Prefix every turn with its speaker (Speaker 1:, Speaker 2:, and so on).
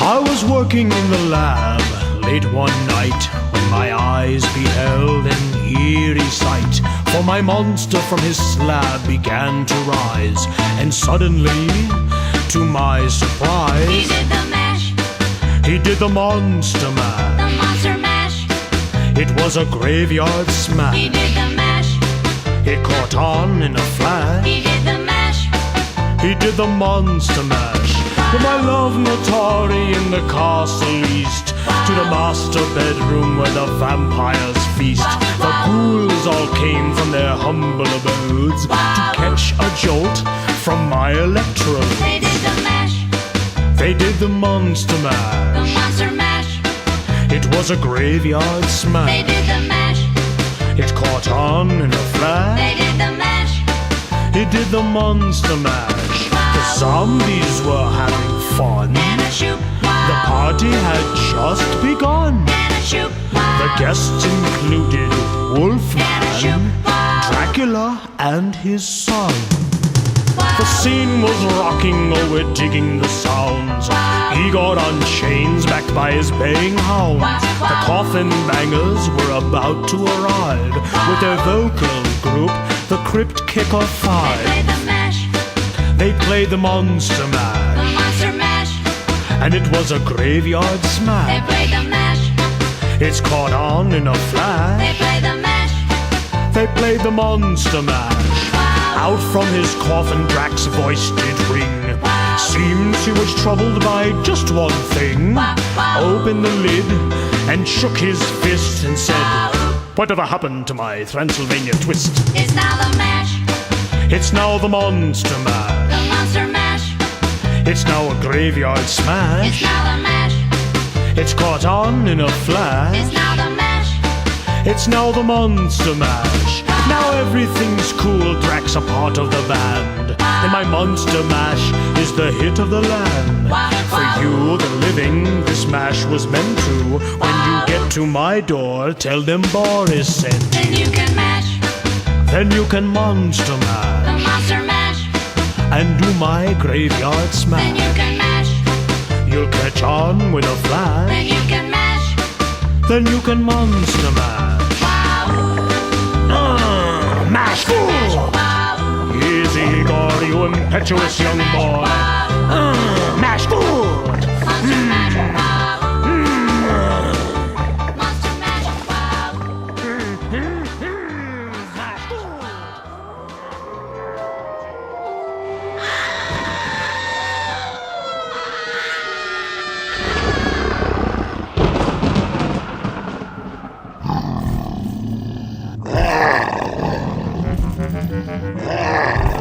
Speaker 1: I was working in the lab late one night when my eyes beheld an eerie sight. For my monster from his slab began to rise, and suddenly, to my surprise,
Speaker 2: he did the mash.
Speaker 1: He did the monster mash.
Speaker 2: The monster mash.
Speaker 1: It was a graveyard smash.
Speaker 2: He did the mash.
Speaker 1: It caught on in a flash.
Speaker 2: He did the mash.
Speaker 1: He did the monster mash. With my love Natari in the castle east, to the master bedroom where the vampires feast. The ghouls all came from their humble abodes to catch a jolt from my electrode.
Speaker 2: They did the mash.
Speaker 1: They did the monster
Speaker 2: The
Speaker 1: mash.
Speaker 2: monster mash.
Speaker 1: It was a graveyard
Speaker 2: They
Speaker 1: smash.
Speaker 2: did the mash.
Speaker 1: It caught on in a flash.
Speaker 2: They did the mash.
Speaker 1: It did the monster mash. The zombies were having fun.
Speaker 2: And a shoot.
Speaker 1: The party had just begun.
Speaker 2: And a shoot.
Speaker 1: The guests included Wolfman, Dracula, and his son. The scene was rocking, oh we're digging the sounds. Igor on chains backed by his baying hounds. The coffin bangers were about to arrive with their vocal group, the Crypt Kicker
Speaker 2: They
Speaker 1: Five.
Speaker 2: played the mash.
Speaker 1: They played the monster
Speaker 2: The
Speaker 1: mash,
Speaker 2: monster mash.
Speaker 1: and it was a graveyard
Speaker 2: They
Speaker 1: smash.
Speaker 2: played the mash.
Speaker 1: It's caught on in a
Speaker 2: They
Speaker 1: flash.
Speaker 2: played the mash.
Speaker 1: They played the monster mash. Out from his coffin Drax's voice did ring. Seems he was troubled by just one thing. Opened the lid and shook his fist and said, "Whatever happened to my Transylvania twist?"
Speaker 2: It's now the mash.
Speaker 1: It's now the monster mash.
Speaker 2: The monster mash.
Speaker 1: It's now a graveyard
Speaker 2: It's
Speaker 1: smash.
Speaker 2: now the mash.
Speaker 1: It's caught on in a flash.
Speaker 2: It's now the mash.
Speaker 1: It's now the monster mash. Now everything's cool, Drax a part of the band. And my monster mash is the hit of the land. For you, the living, this mash was meant to. When you get to my door, tell them Boris sent.
Speaker 2: Then you can mash.
Speaker 1: Then you can monster
Speaker 2: The
Speaker 1: mash
Speaker 2: monster mash.
Speaker 1: and do my graveyard
Speaker 2: Then
Speaker 1: smash.
Speaker 2: you can mash.
Speaker 1: You'll catch on with a
Speaker 2: Then
Speaker 1: flash.
Speaker 2: you can mash.
Speaker 1: Then you can monster mash. Mash fool! Easy, Igor, you impetuous young boy. Mash food!
Speaker 2: Monster mash. Monster mash.
Speaker 3: Ah!